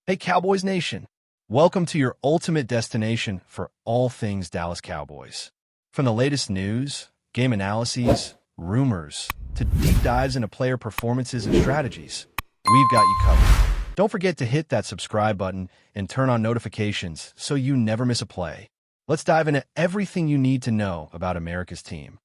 Hey, Cowboys Nation. Welcome to your ultimate destination for all things Dallas Cowboys. From the latest news, game analyses, rumors, to deep dives into player performances and strategies, we've got you covered. Don't forget to hit that subscribe button and turn on notifications so you never miss a play. Let's dive into everything you need to know about America's team.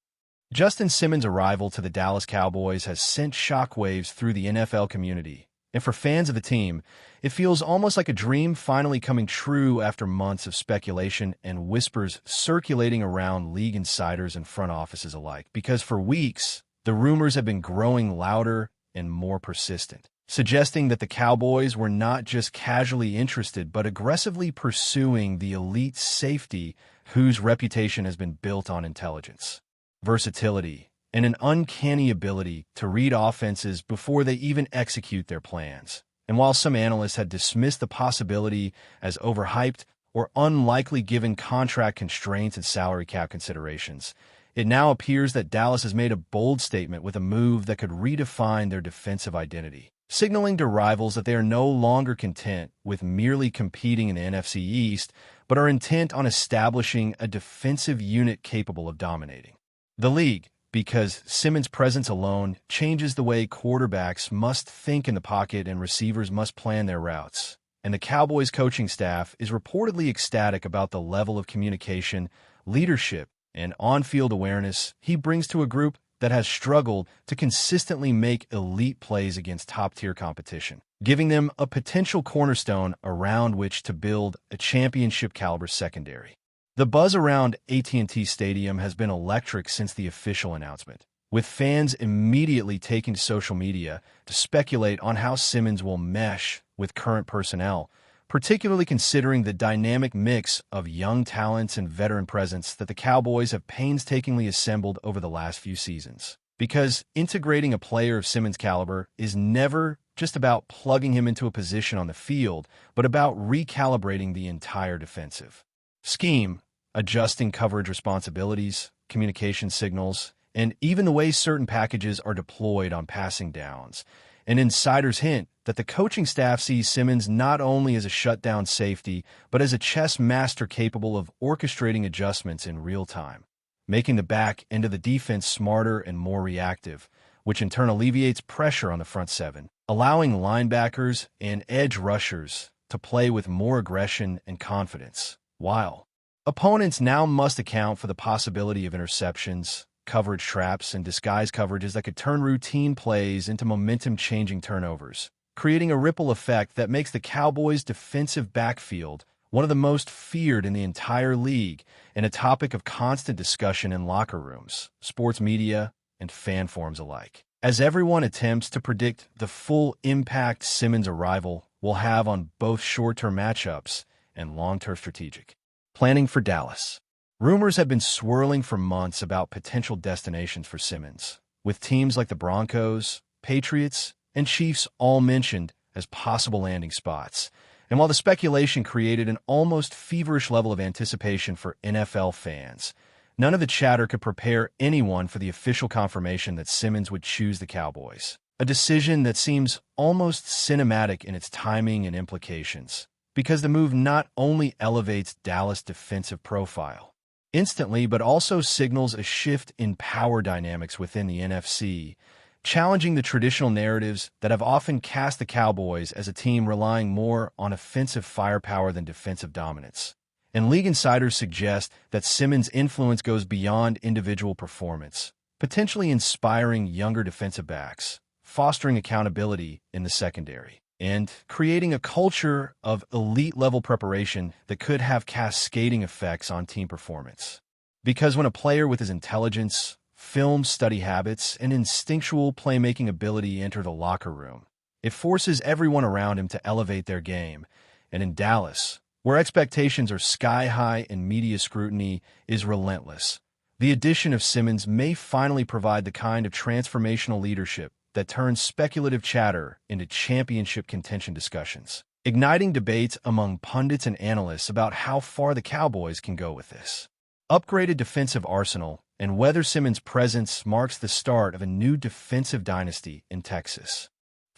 Justin Simmons' arrival to the Dallas Cowboys has sent shockwaves through the NFL community. And for fans of the team, it feels almost like a dream finally coming true after months of speculation and whispers circulating around league insiders and front offices alike. Because for weeks, the rumors have been growing louder and more persistent, suggesting that the Cowboys were not just casually interested, but aggressively pursuing the elite safety whose reputation has been built on intelligence, versatility, and an uncanny ability to read offenses before they even execute their plans. And while some analysts had dismissed the possibility as overhyped or unlikely given contract constraints and salary cap considerations, it now appears that Dallas has made a bold statement with a move that could redefine their defensive identity, signaling to rivals that they are no longer content with merely competing in the NFC East, but are intent on establishing a defensive unit capable of dominating the league. Because Simmons' presence alone changes the way quarterbacks must think in the pocket and receivers must plan their routes. And the Cowboys coaching staff is reportedly ecstatic about the level of communication, leadership, and on-field awareness he brings to a group that has struggled to consistently make elite plays against top-tier competition, giving them a potential cornerstone around which to build a championship-caliber secondary. The buzz around AT&T Stadium has been electric since the official announcement, with fans immediately taking to social media to speculate on how Simmons will mesh with current personnel, particularly considering the dynamic mix of young talents and veteran presence that the Cowboys have painstakingly assembled over the last few seasons. Because integrating a player of Simmons' caliber is never just about plugging him into a position on the field, but about recalibrating the entire defensive scheme, adjusting coverage responsibilities, communication signals, and even the way certain packages are deployed on passing downs. An insider's hint that the coaching staff sees Simmons not only as a shutdown safety, but as a chess master capable of orchestrating adjustments in real time, making the back end of the defense smarter and more reactive, which in turn alleviates pressure on the front seven, allowing linebackers and edge rushers to play with more aggression and confidence, while opponents now must account for the possibility of interceptions, coverage traps, and disguise coverages that could turn routine plays into momentum-changing turnovers, creating a ripple effect that makes the Cowboys' defensive backfield one of the most feared in the entire league and a topic of constant discussion in locker rooms, sports media, and fan forums alike. As everyone attempts to predict the full impact Simmons' arrival will have on both short-term matchups and long-term strategic planning for Dallas. Rumors have been swirling for months about potential destinations for Simmons, with teams like the Broncos, Patriots, and Chiefs all mentioned as possible landing spots. And while the speculation created an almost feverish level of anticipation for NFL fans, none of the chatter could prepare anyone for the official confirmation that Simmons would choose the Cowboys, a decision that seems almost cinematic in its timing and implications, because the move not only elevates Dallas' defensive profile instantly, but also signals a shift in power dynamics within the NFC, challenging the traditional narratives that have often cast the Cowboys as a team relying more on offensive firepower than defensive dominance. And league insiders suggest that Simmons' influence goes beyond individual performance, potentially inspiring younger defensive backs, fostering accountability in the secondary, and creating a culture of elite-level preparation that could have cascading effects on team performance. Because when a player with his intelligence, film study habits, and instinctual playmaking ability enter the locker room, it forces everyone around him to elevate their game. And in Dallas, where expectations are sky-high and media scrutiny is relentless, the addition of Simmons may finally provide the kind of transformational leadership that turns speculative chatter into championship contention discussions, igniting debates among pundits and analysts about how far the Cowboys can go with this upgraded defensive arsenal and whether Simmons' presence marks the start of a new defensive dynasty in Texas.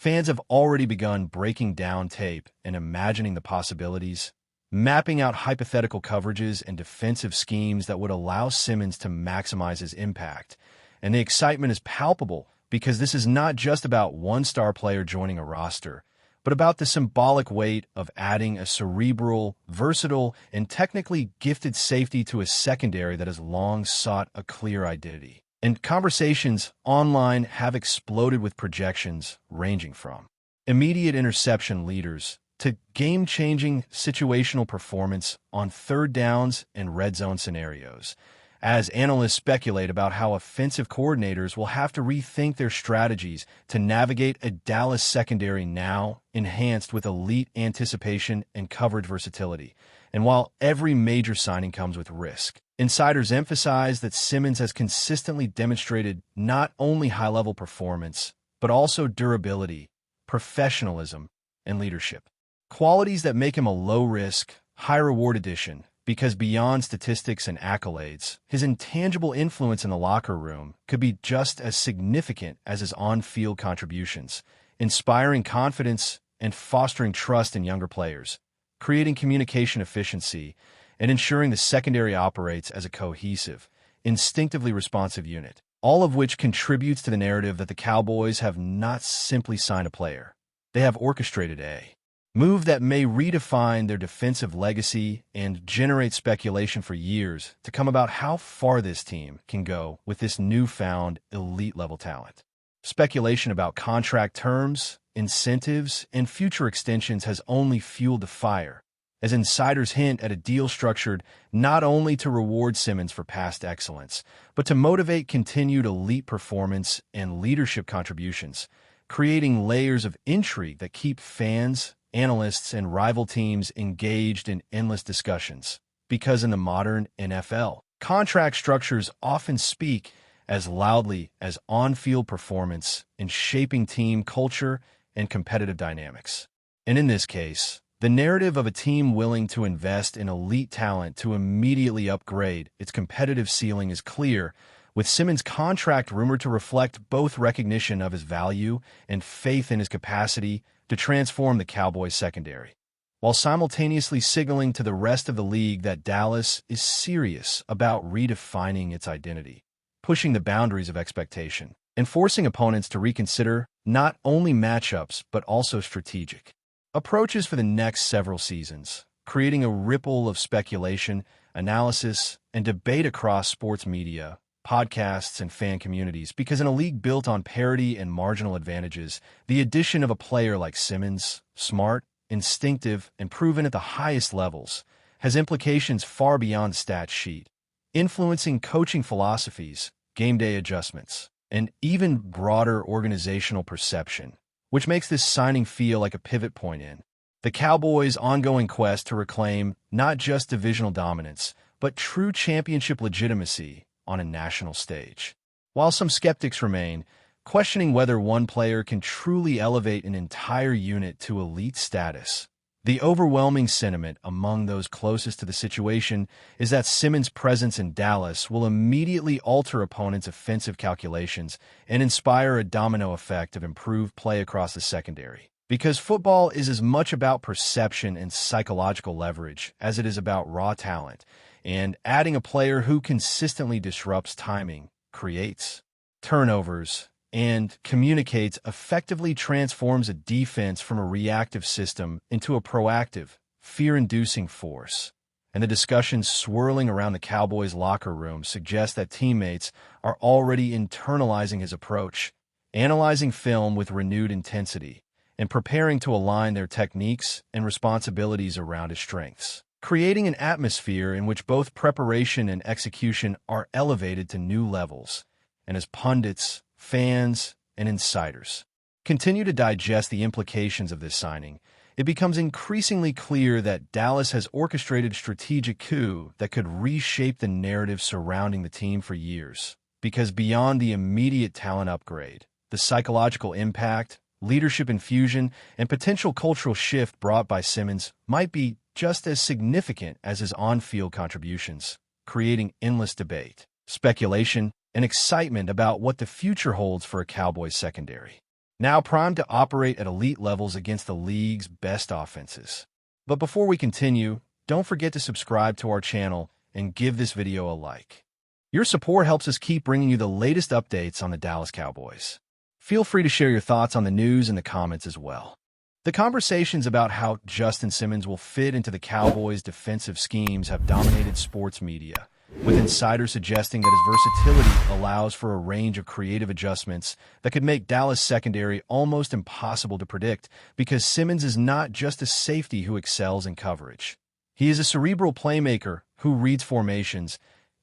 Fans have already begun breaking down tape and imagining the possibilities, mapping out hypothetical coverages and defensive schemes that would allow Simmons to maximize his impact. And the excitement is palpable because this is not just about one star player joining a roster, but about the symbolic weight of adding a cerebral, versatile, and technically gifted safety to a secondary that has long sought a clear identity. And conversations online have exploded with projections ranging from immediate interception leaders to game-changing situational performance on third downs and red zone scenarios, as analysts speculate about how offensive coordinators will have to rethink their strategies to navigate a Dallas secondary now enhanced with elite anticipation and coverage versatility. And while every major signing comes with risk, insiders emphasize that Simmons has consistently demonstrated not only high-level performance, but also durability, professionalism, and leadership. Qualities that make him a low-risk, high-reward addition, because beyond statistics and accolades, his intangible influence in the locker room could be just as significant as his on-field contributions, inspiring confidence and fostering trust in younger players, creating communication efficiency, and ensuring the secondary operates as a cohesive, instinctively responsive unit, all of which contributes to the narrative that the Cowboys have not simply signed a player. They have orchestrated a move that may redefine their defensive legacy and generate speculation for years to come about how far this team can go with this newfound elite-level talent. Speculation about contract terms, incentives, and future extensions has only fueled the fire, as insiders hint at a deal structured not only to reward Simmons for past excellence, but to motivate continued elite performance and leadership contributions, creating layers of intrigue that keep fans, analysts, and rival teams engaged in endless discussions. Because in the modern NFL, contract structures often speak as loudly as on-field performance in shaping team culture and competitive dynamics. And in this case, the narrative of a team willing to invest in elite talent to immediately upgrade its competitive ceiling is clear, with Simmons' contract rumored to reflect both recognition of his value and faith in his capacity to transform the Cowboys secondary, while simultaneously signaling to the rest of the league that Dallas is serious about redefining its identity, pushing the boundaries of expectation, and forcing opponents to reconsider not only matchups but also strategic approaches for the next several seasons, creating a ripple of speculation, analysis, and debate across sports media, podcasts, and fan communities, because in a league built on parity and marginal advantages, the addition of a player like Simmons, smart, instinctive, and proven at the highest levels, has implications far beyond the stat sheet, influencing coaching philosophies, game day adjustments, and even broader organizational perception, which makes this signing feel like a pivot point in the Cowboys' ongoing quest to reclaim not just divisional dominance, but true championship legitimacy on a national stage. While some skeptics remain, questioning whether one player can truly elevate an entire unit to elite status, the overwhelming sentiment among those closest to the situation is that Simmons' presence in Dallas will immediately alter opponents' offensive calculations and inspire a domino effect of improved play across the secondary. Because football is as much about perception and psychological leverage as it is about raw talent, and adding a player who consistently disrupts timing, creates turnovers, and communicates effectively transforms a defense from a reactive system into a proactive, fear-inducing force. And the discussions swirling around the Cowboys' locker room suggest that teammates are already internalizing his approach, analyzing film with renewed intensity, and preparing to align their techniques and responsibilities around his strengths, creating an atmosphere in which both preparation and execution are elevated to new levels. And as pundits, fans, and insiders continue to digest the implications of this signing, it becomes increasingly clear that Dallas has orchestrated a strategic coup that could reshape the narrative surrounding the team for years. Because beyond the immediate talent upgrade, the psychological impact, leadership infusion, and potential cultural shift brought by Simmons might be just as significant as his on-field contributions, creating endless debate, speculation, and excitement about what the future holds for a Cowboys secondary. now primed to operate at elite levels against the league's best offenses. But before we continue, don't forget to subscribe to our channel and give this video a like. Your support helps us keep bringing you the latest updates on the Dallas Cowboys. Feel free to share your thoughts on the news in the comments as well. The conversations about how Justin Simmons will fit into the Cowboys' defensive schemes have dominated sports media, with insiders suggesting that his versatility allows for a range of creative adjustments that could make Dallas' secondary almost impossible to predict because Simmons is not just a safety who excels in coverage. He is a cerebral playmaker who reads formations,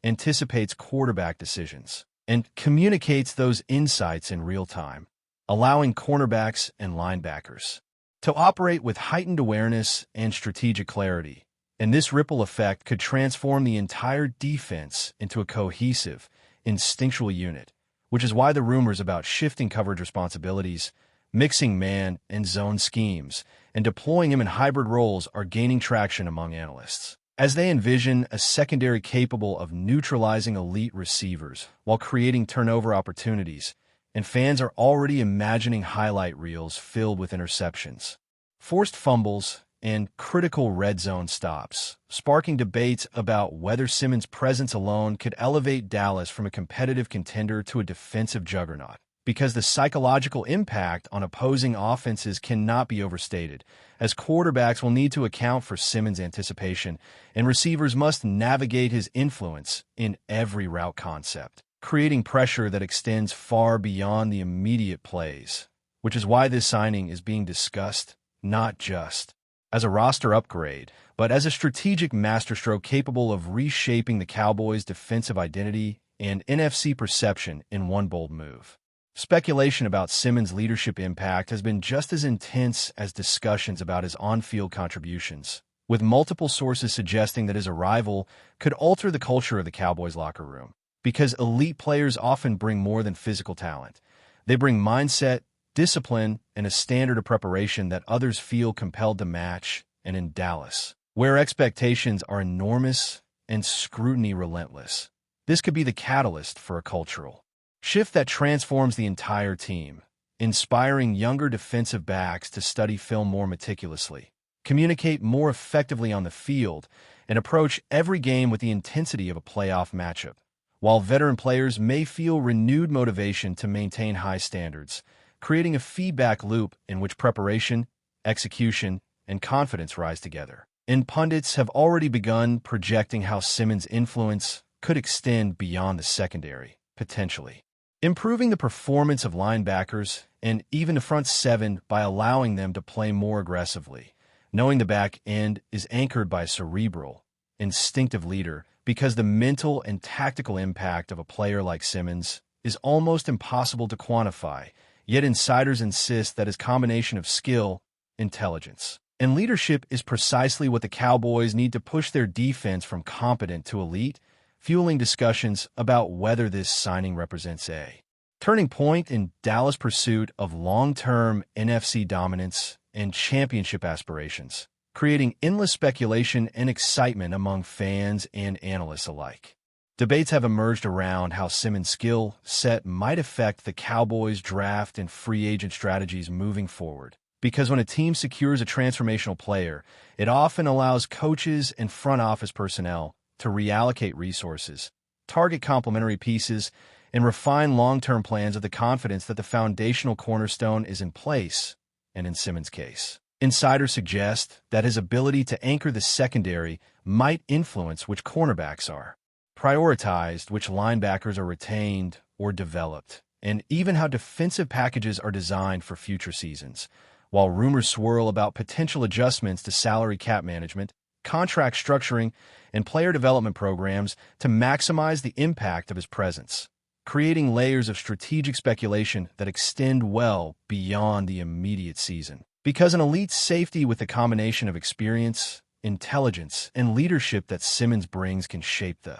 anticipates quarterback decisions, and communicates those insights in real time, allowing cornerbacks and linebackers to operate with heightened awareness and strategic clarity. And this ripple effect could transform the entire defense into a cohesive, instinctual unit, which is why the rumors about shifting coverage responsibilities, mixing man and zone schemes, and deploying him in hybrid roles are gaining traction among analysts, as they envision a secondary capable of neutralizing elite receivers while creating turnover opportunities, and fans are already imagining highlight reels filled with interceptions, forced fumbles, and critical red zone stops, sparking debates about whether Simmons' presence alone could elevate Dallas from a competitive contender to a defensive juggernaut, because the psychological impact on opposing offenses cannot be overstated, as quarterbacks will need to account for Simmons' anticipation, and receivers must navigate his influence in every route concept, creating pressure that extends far beyond the immediate plays, which is why this signing is being discussed not just as a roster upgrade, but as a strategic masterstroke capable of reshaping the Cowboys' defensive identity and NFC perception in one bold move. Speculation about Simmons' leadership impact has been just as intense as discussions about his on-field contributions, with multiple sources suggesting that his arrival could alter the culture of the Cowboys' locker room. Because elite players often bring more than physical talent. They bring mindset, discipline, and a standard of preparation that others feel compelled to match. And in Dallas, where expectations are enormous and scrutiny relentless, this could be the catalyst for a cultural shift that transforms the entire team, inspiring younger defensive backs to study film more meticulously, communicate more effectively on the field, and approach every game with the intensity of a playoff matchup, while veteran players may feel renewed motivation to maintain high standards, creating a feedback loop in which preparation, execution, and confidence rise together. And pundits have already begun projecting how Simmons' influence could extend beyond the secondary, potentially improving the performance of linebackers and even the front seven by allowing them to play more aggressively, knowing the back end is anchored by a cerebral, instinctive leader, because the mental and tactical impact of a player like Simmons is almost impossible to quantify, yet insiders insist that his combination of skill, intelligence, and leadership is precisely what the Cowboys need to push their defense from competent to elite, fueling discussions about whether this signing represents a turning point in Dallas' pursuit of long-term NFC dominance and championship aspirations, creating endless speculation and excitement among fans and analysts alike. Debates have emerged around how Simmons' skill set might affect the Cowboys' draft and free agent strategies moving forward, because when a team secures a transformational player, it often allows coaches and front office personnel to reallocate resources, target complementary pieces, and refine long-term plans with the confidence that the foundational cornerstone is in place. And in Simmons' case, insiders suggest that his ability to anchor the secondary might influence which cornerbacks are prioritized, which linebackers are retained or developed, and even how defensive packages are designed for future seasons, while rumors swirl about potential adjustments to salary cap management, contract structuring, and player development programs to maximize the impact of his presence, creating layers of strategic speculation that extend well beyond the immediate season. Because an elite safety with the combination of experience, intelligence, and leadership that Simmons brings can shape the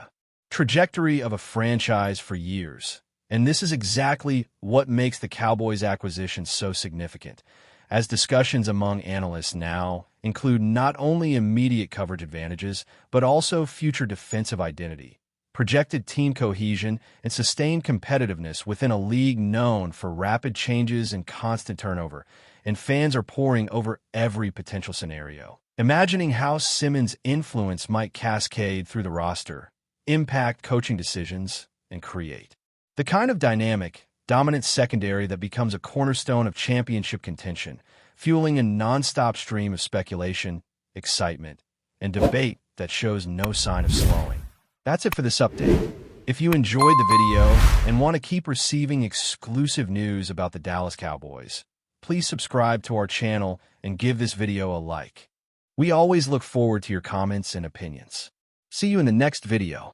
trajectory of a franchise for years. And this is exactly what makes the Cowboys acquisition so significant, as discussions among analysts now include not only immediate coverage advantages, but also future defensive identity, projected team cohesion, and sustained competitiveness within a league known for rapid changes and constant turnover, and fans are poring over every potential scenario. Imagining how Simmons' influence might cascade through the roster, impact coaching decisions, and create the kind of dynamic, dominant secondary that becomes a cornerstone of championship contention, fueling a nonstop stream of speculation, excitement, and debate that shows no sign of slowing. That's it for this update. If you enjoyed the video and want to keep receiving exclusive news about the Dallas Cowboys, please subscribe to our channel and give this video a like. We always look forward to your comments and opinions. See you in the next video.